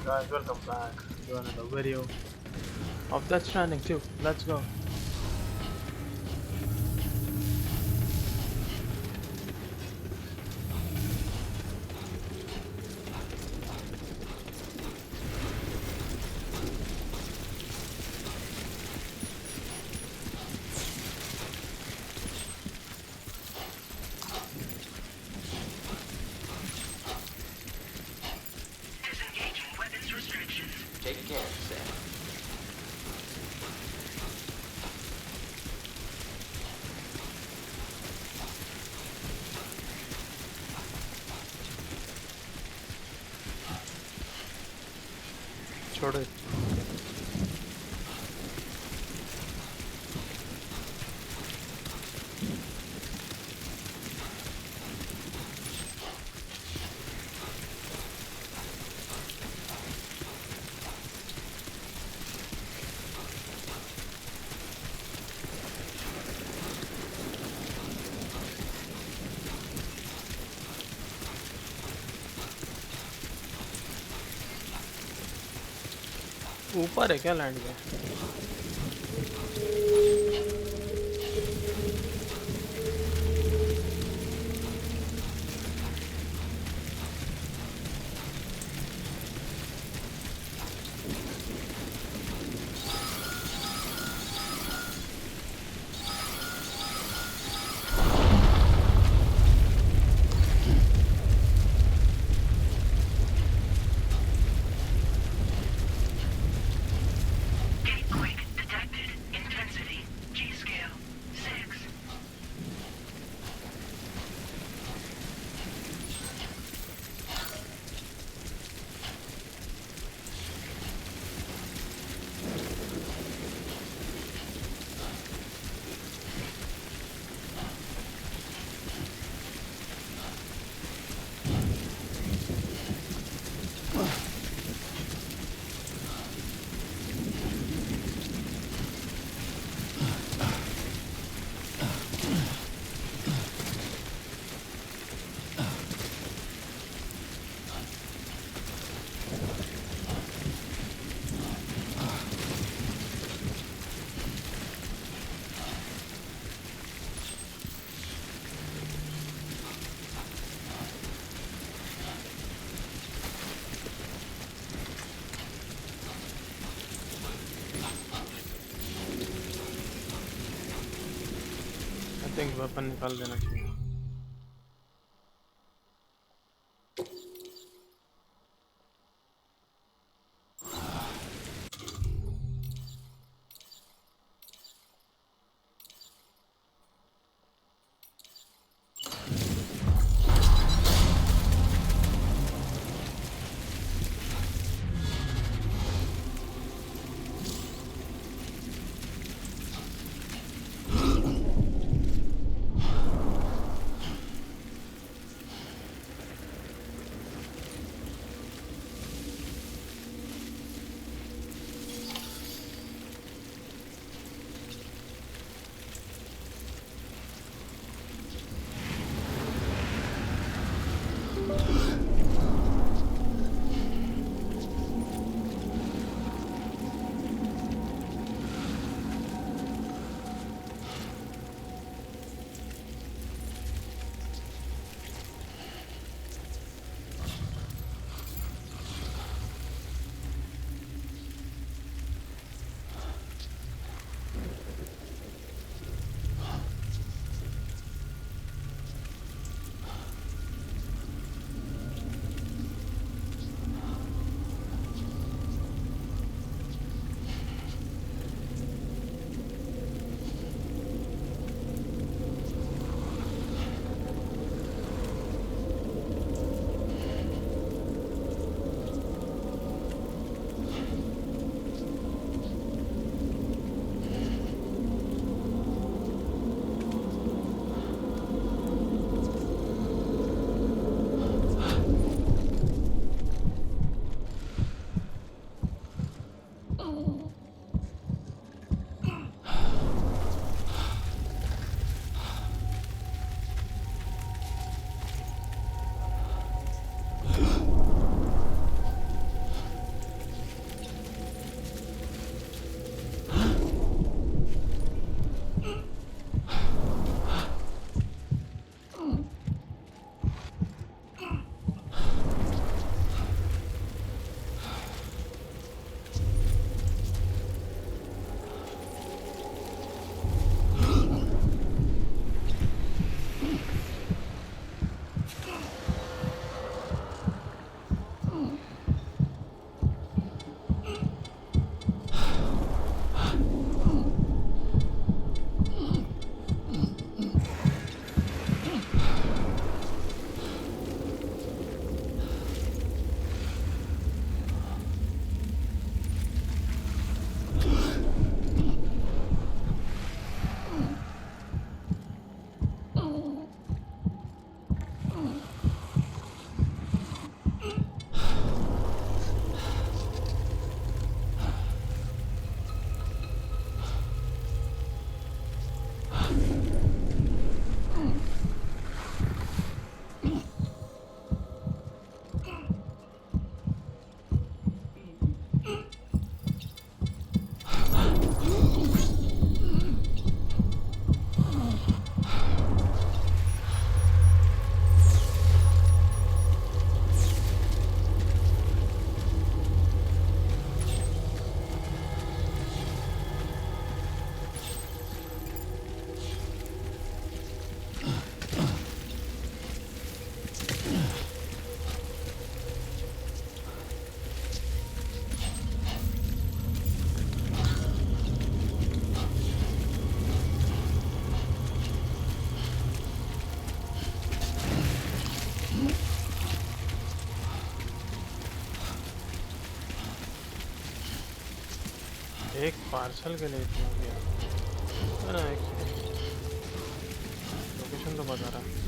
Guys, welcome back to another video of that Stranding 2. Let's go. Disengaging weapons restrictions. Take care, Sam. छोड़ो ऊपर है क्या land में Gatequake detected. Intensity. G-scale. 6. I think weapon निकाल देना चाहिए एक पार्सल के लिए इतना गया ना। लोकेशन तो बता रहा है।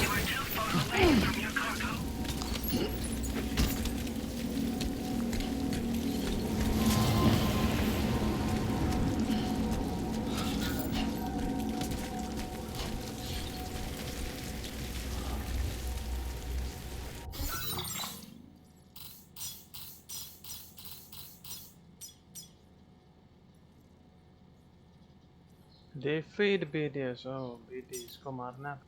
You are too far away from your cargo. They feed BTs. Oh, BT इसको मारना है।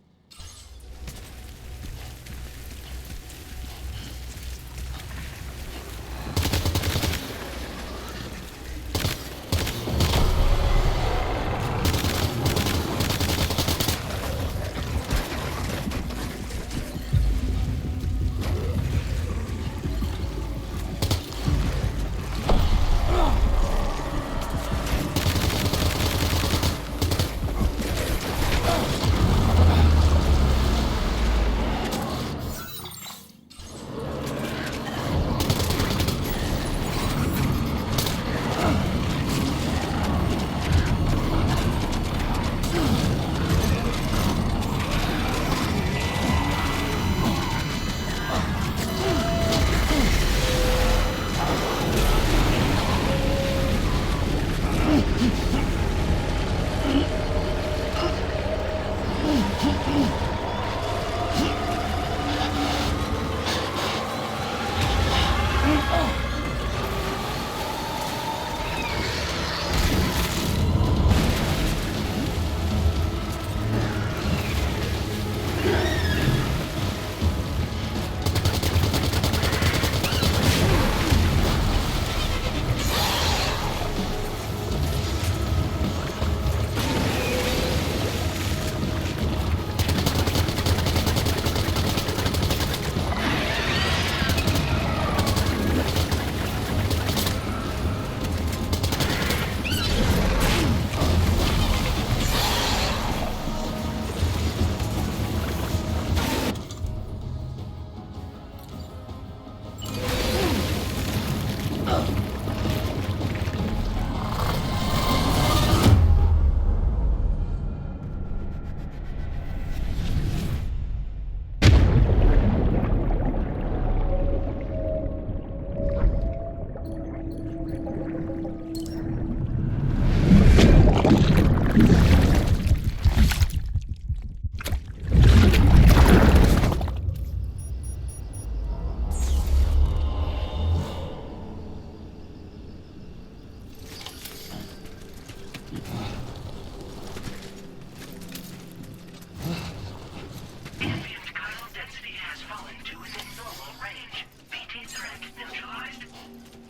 Ambient chiral density has fallen to within normal range. BT threat neutralized.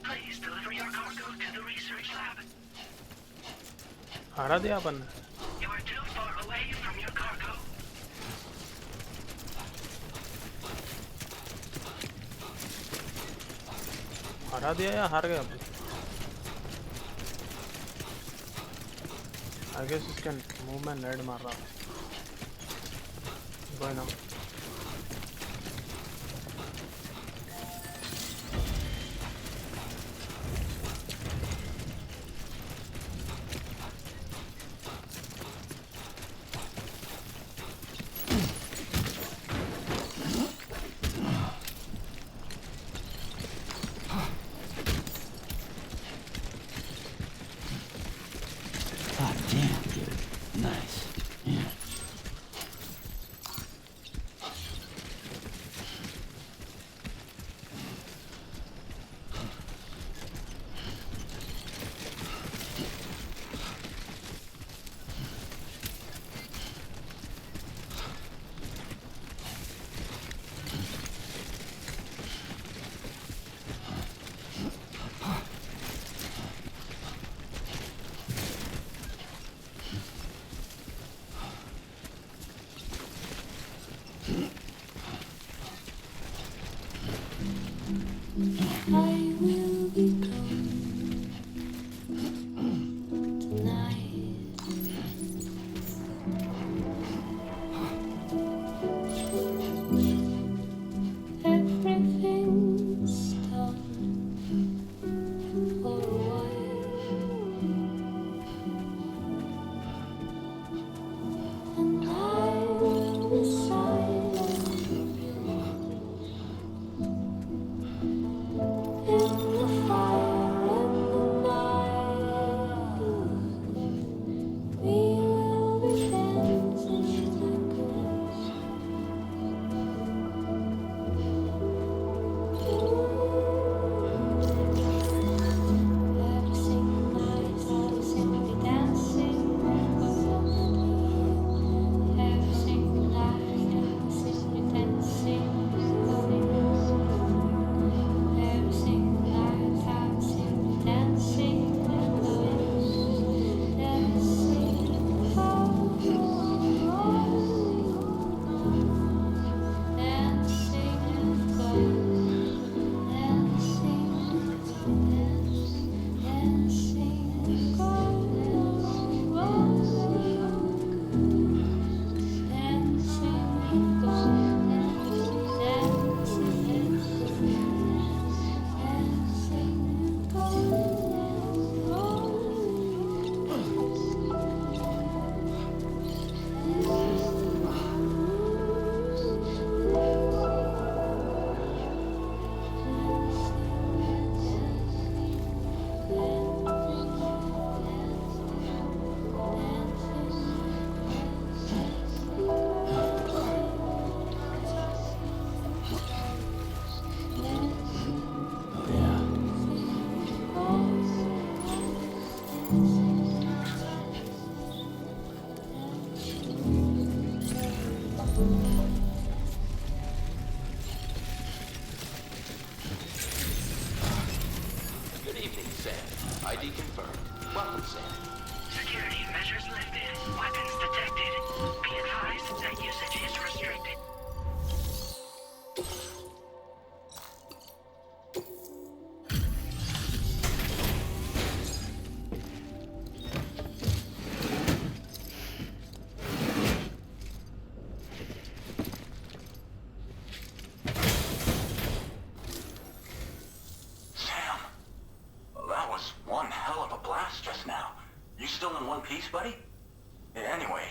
Please deliver your cargo to the research lab. हरा दिया अपन ने। You are too far away from your cargo. हरा दिया या हार गया अपन? I guess इसके मुंह में नेड मार रहा है। कोई ना। God damn, dude. Nice. Yeah. Everything's done for a while, and I will be silent in the fire and the night. We will be dancing like ghosts. Every single night, I'll simply dancing softly. Every single night, I'll simply dancing softly. Every single night, I'll simply dancing softly. Dancing Good evening, Sam. ID confirmed. Welcome, Sam. Security measures lifted. Weapons detected. Be advised that usage is restricted. Sam, that was one hell of a blast just now. You still in one piece, buddy? Anyway,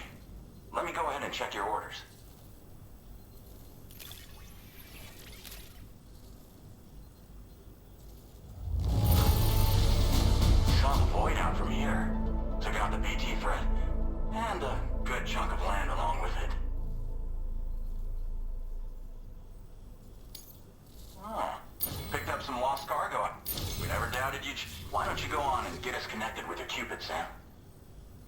let me go ahead and check your orders. Saw the void out from here. Took out the BT threat. And a good chunk of land along with it. Oh, picked up some lost cargo. We never doubted you. Why don't you go on and get us connected with your Cupid, Sam?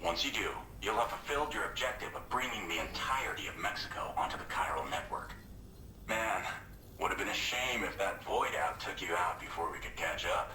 Once you do, you'll have fulfilled your objective of bringing the entirety of Mexico onto the chiral network. Man, would have been a shame if that void out took you out before we could catch up.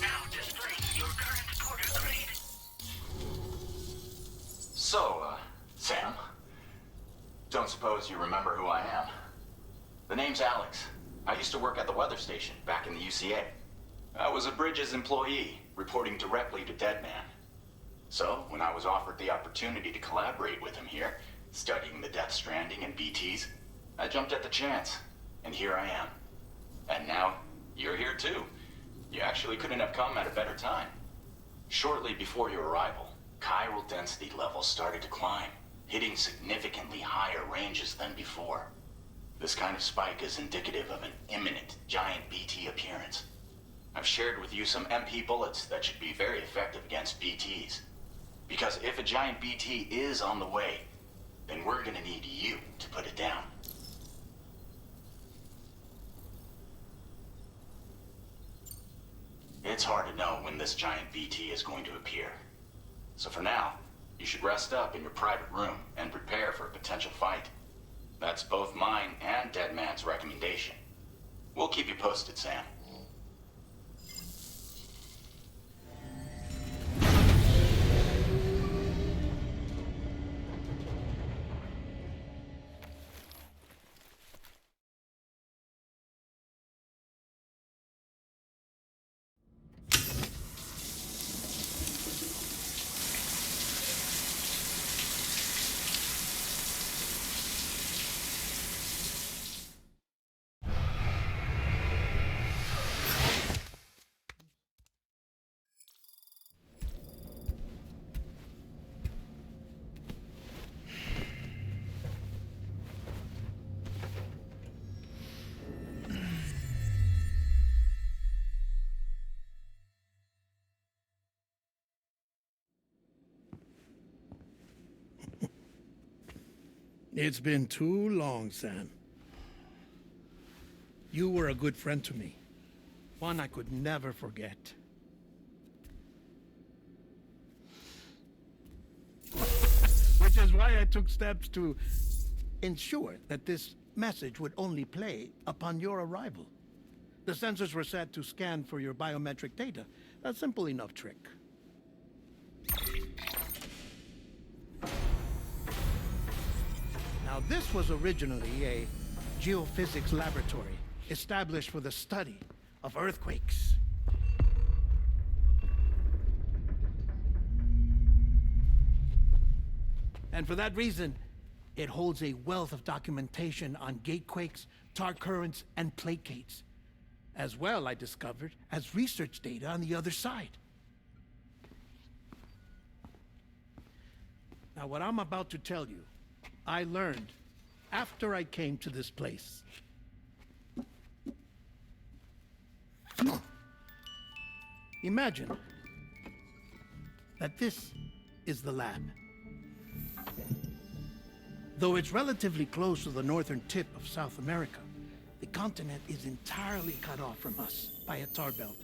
Now displaying your current porter grade. So, Sam, don't suppose you remember who I am? The name's Alex. I used to work at the weather station back in the UCA. I was a Bridges employee, reporting directly to Deadman. So, when I was offered the opportunity to collaborate with him here, studying the Death Stranding and BTs, I jumped at the chance, and here I am. And now, you're here too. You actually couldn't have come at a better time. Shortly before your arrival, chiral density levels started to climb, hitting significantly higher ranges than before. This kind of spike is indicative of an imminent giant BT appearance. I've shared with you some MP bullets that should be very effective against BTs. Because if a giant BT is on the way, then we're gonna need you to put it down. It's hard to know when this giant BT is going to appear. So for now, you should rest up in your private room and prepare for a potential fight. That's both mine and Deadman's recommendation. We'll keep you posted, Sam. It's been too long, Sam. You were a good friend to me. One I could never forget. Which is why I took steps to ensure that this message would only play upon your arrival. The sensors were set to scan for your biometric data. A simple enough trick. Now, this was originally a geophysics laboratory established for the study of earthquakes. And for that reason, it holds a wealth of documentation on gatequakes, tar currents, and placates. As well, I discovered, as research data on the other side. Now, what I'm about to tell you, I learned after I came to this place. Imagine that this is the lab. Though it's relatively close to the northern tip of South America, the continent is entirely cut off from us by a tar belt.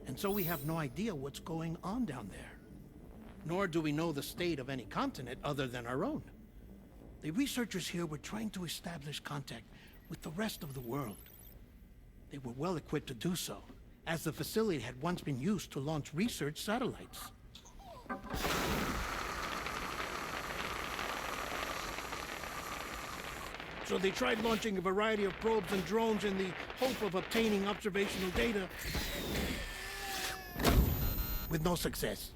And so we have no idea what's going on down there. Nor do we know the state of any continent other than our own. The researchers here were trying to establish contact with the rest of the world. They were well equipped to do so, as the facility had once been used to launch research satellites. So they tried launching a variety of probes and drones in the hope of obtaining observational data, with no success.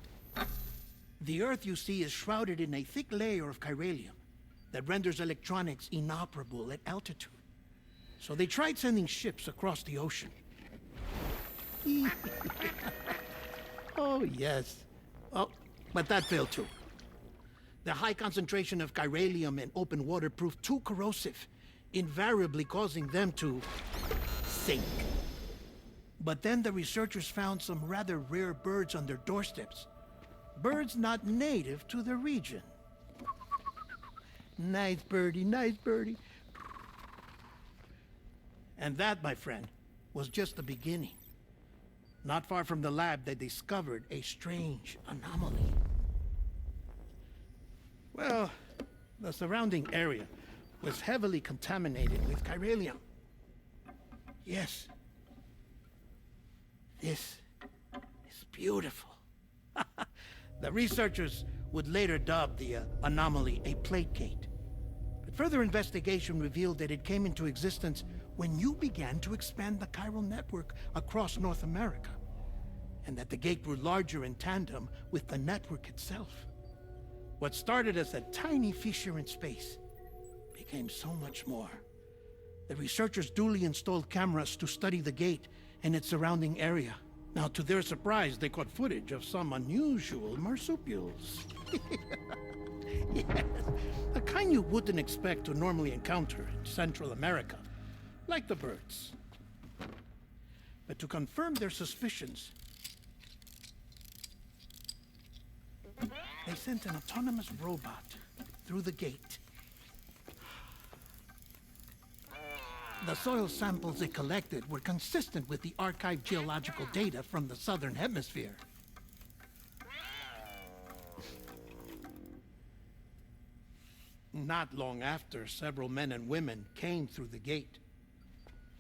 The Earth, you see, is shrouded in a thick layer of chiralium that renders electronics inoperable at altitude. So they tried sending ships across the ocean. Oh, yes. Oh, but that failed too. The high concentration of chiralium in open water proved too corrosive, invariably causing them to sink. But then the researchers found some rather rare birds on their doorsteps. Birds not native to the region. Nice birdie, nice birdie. And that, my friend, was just the beginning. Not far from the lab, they discovered a strange anomaly. Well, the surrounding area was heavily contaminated with chiralium. Yes. This is beautiful. The researchers would later dub the anomaly a plate gate. But further investigation revealed that it came into existence when you began to expand the chiral network across North America, and that the gate grew larger in tandem with the network itself. What started as a tiny fissure in space became so much more. The researchers duly installed cameras to study the gate and its surrounding area. Now, to their surprise, they caught footage of some unusual marsupials. Yes, the kind you wouldn't expect to normally encounter in Central America, like the birds. But to confirm their suspicions, they sent an autonomous robot through the gate. The soil samples it collected were consistent with the archived geological data from the southern hemisphere. Not long after, several men and women came through the gate.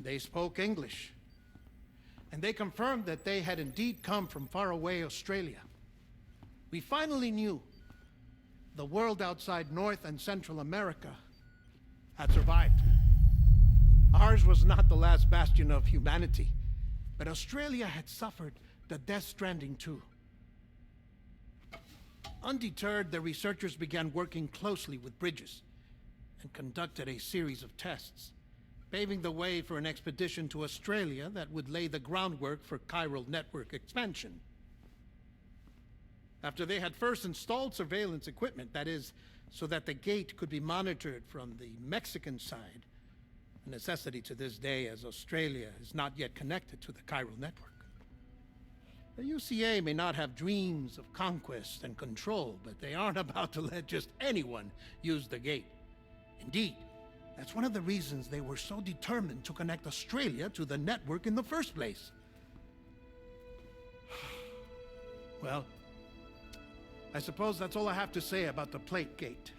They spoke English, and they confirmed that they had indeed come from faraway Australia. We finally knew the world outside North and Central America had survived. Ours was not the last bastion of humanity, but Australia had suffered the death stranding too. Undeterred, the researchers began working closely with Bridges and conducted a series of tests, paving the way for an expedition to Australia that would lay the groundwork for chiral network expansion. After they had first installed surveillance equipment, that is, so that the gate could be monitored from the Mexican side, a necessity to this day as Australia is not yet connected to the chiral network. The UCA may not have dreams of conquest and control, but they aren't about to let just anyone use the gate. Indeed, that's one of the reasons they were so determined to connect Australia to the network in the first place. Well, I suppose that's all I have to say about the plate gate.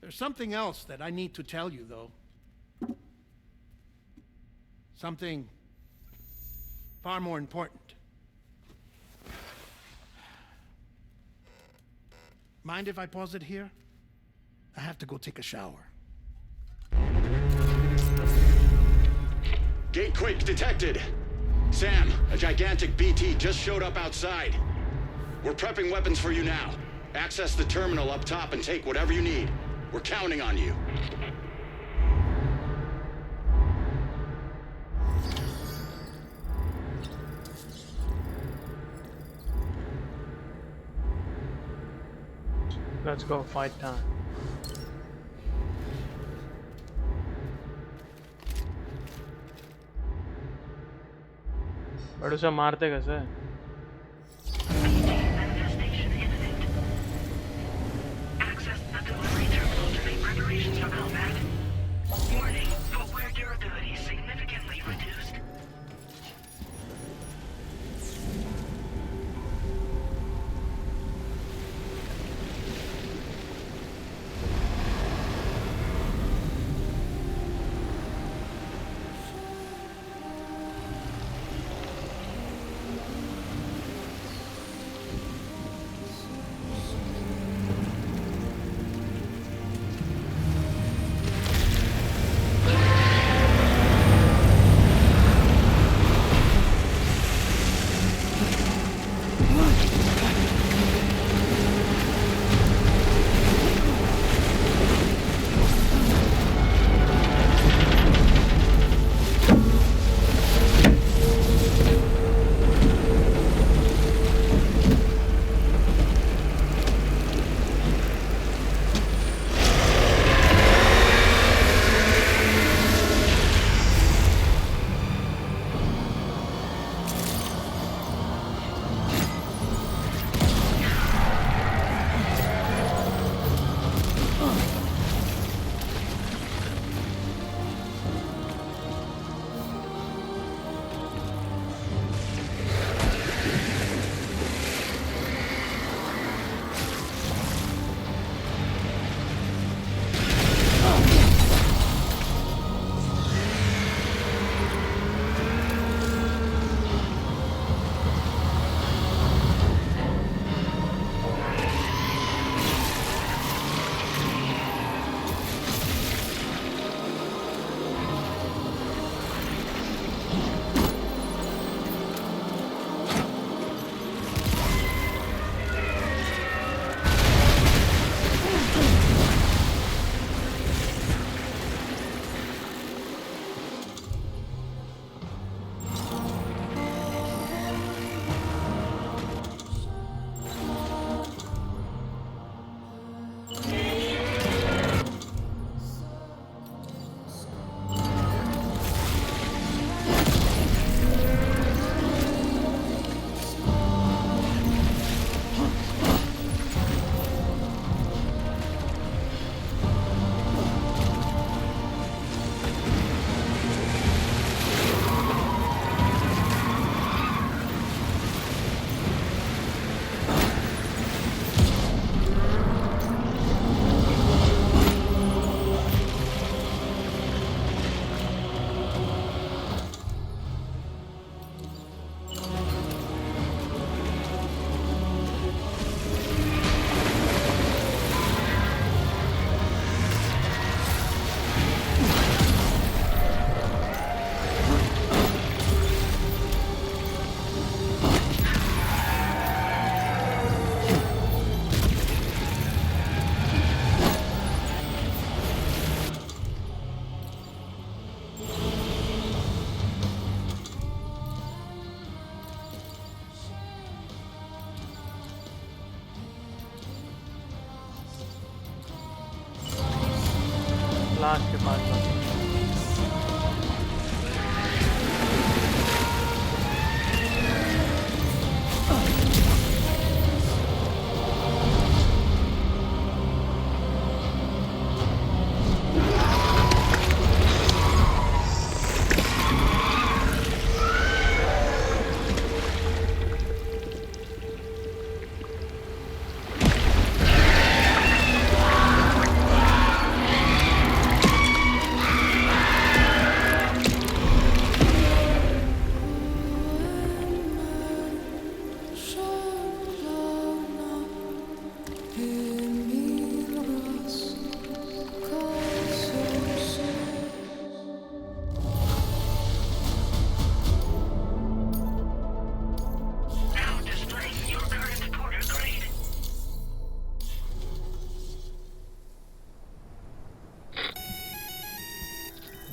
There's something else that I need to tell you, though. Something far more important. Mind if I pause it here? I have to go take a shower. Gate quake detected. Sam, a gigantic BT just showed up outside. We're prepping weapons for you now. Access the terminal up top and take whatever you need. We're counting on you. Let's go, fight time. But उसे मारते कैसे? BT-infestation imminent. Access the delivery terminal to make preparations for combat. Warning, footwear durability significantly reduced.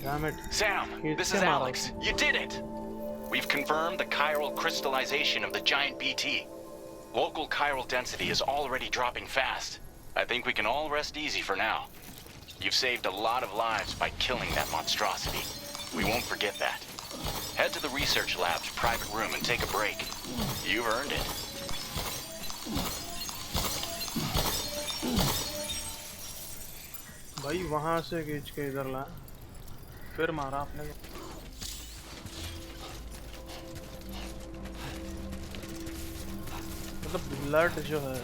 Damn it. Sam, He's this is Sam Alex. You did it! We've confirmed the chiral crystallization of the giant BT. Local chiral density is already dropping fast. I think we can all rest easy for now. You've saved a lot of lives by killing that monstrosity. We won't forget that. Head to the research lab's private room and take a break. You've earned it. भाई वहां से खींच के इधर ला फिर मारा आपने मतलब ब्लड जो है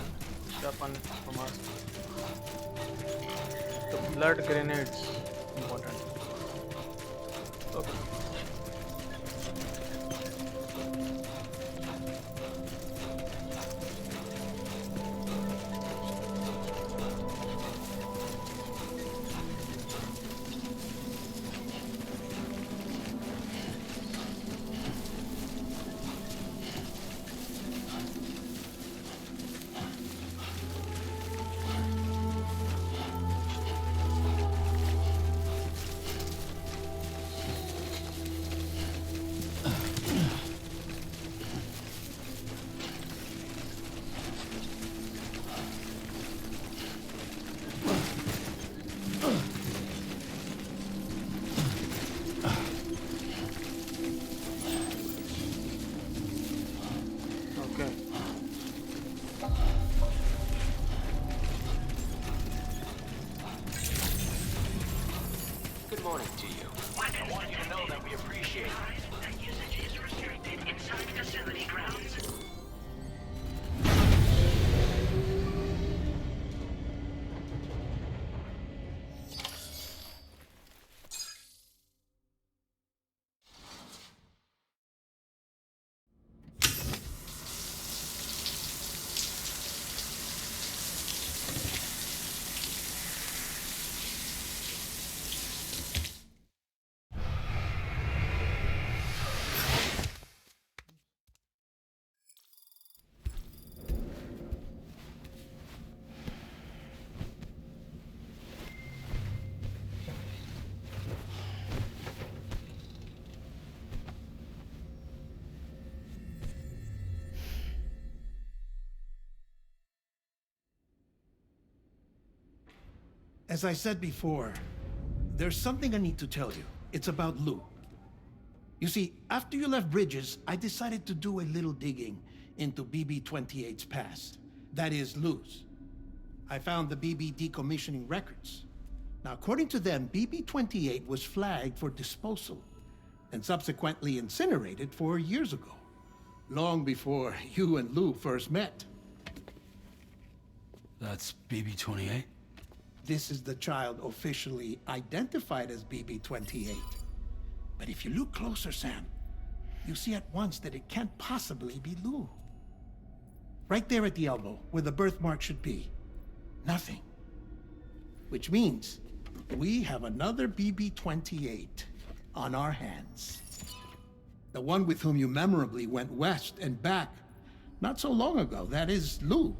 अपन हमारे तो blood grenades important okay Good morning to you. I want you to know that we appreciate it. That usage is restricted inside facility grounds. As I said before, there's something I need to tell you. It's about Lou. You see, after you left Bridges, I decided to do a little digging into BB-28's past. That is, Lou's. I found the BB decommissioning records. Now, according to them, BB-28 was flagged for disposal and subsequently incinerated 4 years ago, long before you and Lou first met. That's BB-28? This is the child officially identified as BB-28. But if you look closer, Sam, you see at once that it can't possibly be Lou. Right there at the elbow, where the birthmark should be. Nothing. Which means we have another BB-28 on our hands. The one with whom you memorably went west and back not so long ago. That is Lou.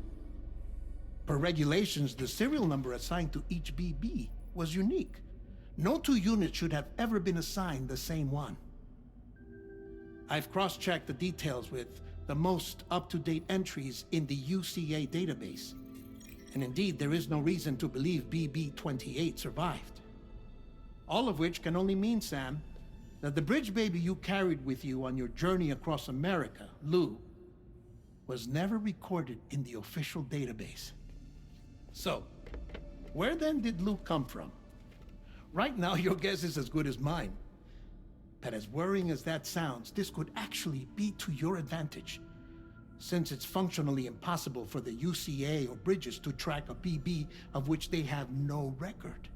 Per regulations, the serial number assigned to each BB was unique. No two units should have ever been assigned the same one. I've cross-checked the details with the most up-to-date entries in the UCA database. And indeed, there is no reason to believe BB-28 survived. All of which can only mean, Sam, that the bridge baby you carried with you on your journey across America, Lou, was never recorded in the official database. So, where then did Lou come from? Right now, your guess is as good as mine. But as worrying as that sounds, this could actually be to your advantage, since it's functionally impossible for the UCA or Bridges to track a BB of which they have no record.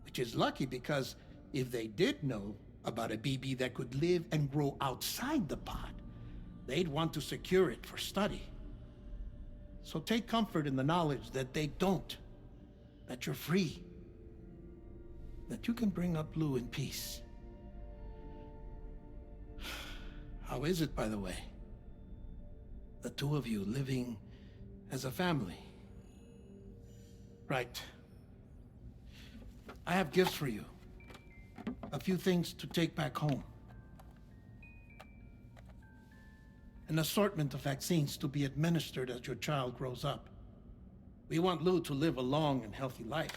Which is lucky, because if they did know about a BB that could live and grow outside the pod, they'd want to secure it for study. So take comfort in the knowledge that they don't, that you're free, that you can bring up Lou in peace. How is it, by the way? The two of you living as a family? Right. I have gifts for you. A few things to take back home. An assortment of vaccines to be administered as your child grows up. We want Lou to live a long and healthy life.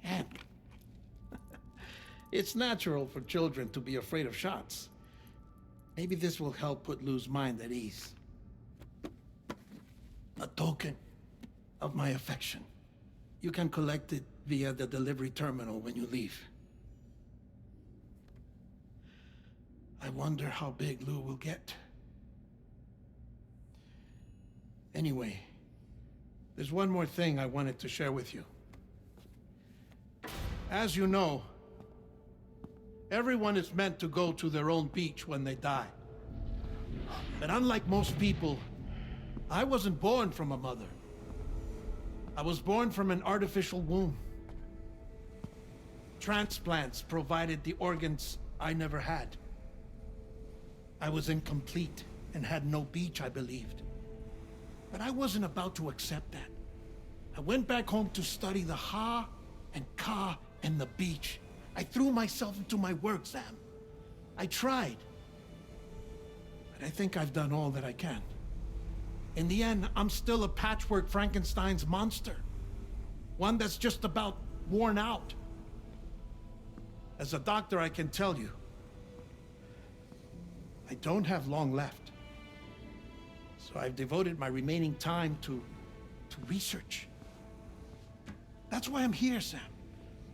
And it's natural for children to be afraid of shots. Maybe this will help put Lou's mind at ease. A token of my affection. You can collect it via the delivery terminal when you leave. I wonder how big Lou will get. Anyway, there's one more thing I wanted to share with you. As you know, everyone is meant to go to their own beach when they die. But unlike most people, I wasn't born from a mother. I was born from an artificial womb. Transplants provided the organs I never had. I was incomplete and had no beach, I believed. But I wasn't about to accept that. I went back home to study the Ha and Ka and the beach. I threw myself into my work, Sam. I tried. But I think I've done all that I can. In the end, I'm still a patchwork Frankenstein's monster. One that's just about worn out. As a doctor, I can tell you, I don't have long left. So I've devoted my remaining time to research. That's why I'm here, Sam.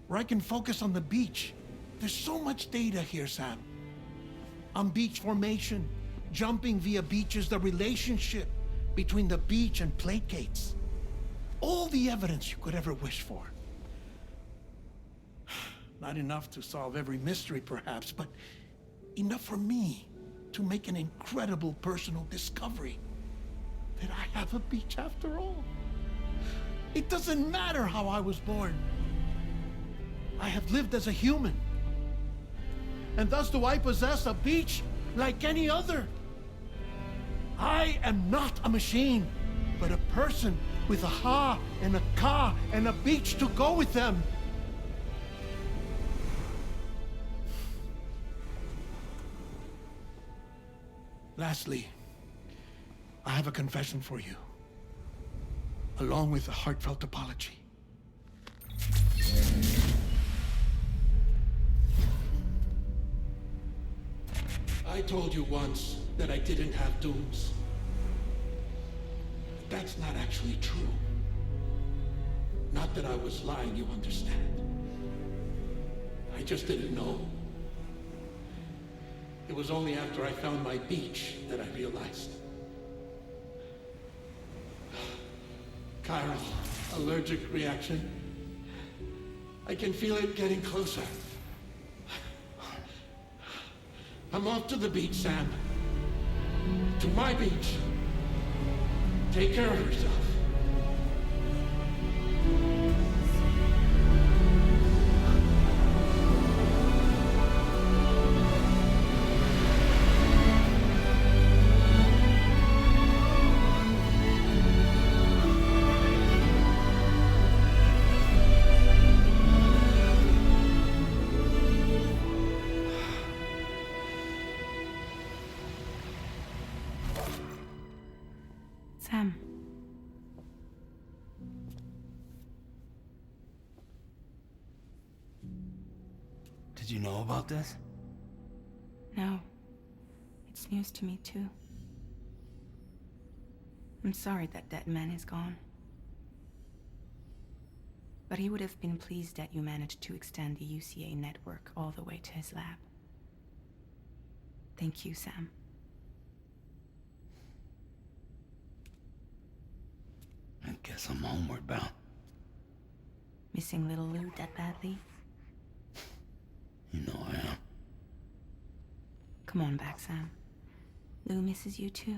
Where I can focus on the beach. There's so much data here, Sam. On beach formation, jumping via beaches, the relationship between the beach and placates. All the evidence you could ever wish for. Not enough to solve every mystery, perhaps, but enough for me to make an incredible personal discovery. That I have a beach after all. It doesn't matter how I was born. I have lived as a human. And thus do I possess a beach like any other. I am not a machine, but a person with a Ha and a Ka and a beach to go with them. Lastly, I have a confession for you, along with a heartfelt apology. I told you once that I didn't have dooms. But that's not actually true. Not that I was lying, you understand. I just didn't know. It was only after I found my beach that I realized. Chiral allergic reaction. I can feel it getting closer. I'm off to the beach, Sam. To my beach. Take care of yourself. Sam. Did you know about this? No. It's news to me, too. I'm sorry that man is gone. But he would have been pleased that you managed to extend the UCA network all the way to his lab. Thank you, Sam. I guess I'm homeward bound. Missing little Lou that badly? You know I am. Come on back, Sam. Lou misses you too.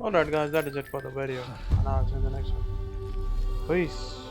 Alright guys, that is it for the video, and I'll see you in the next one. Peace.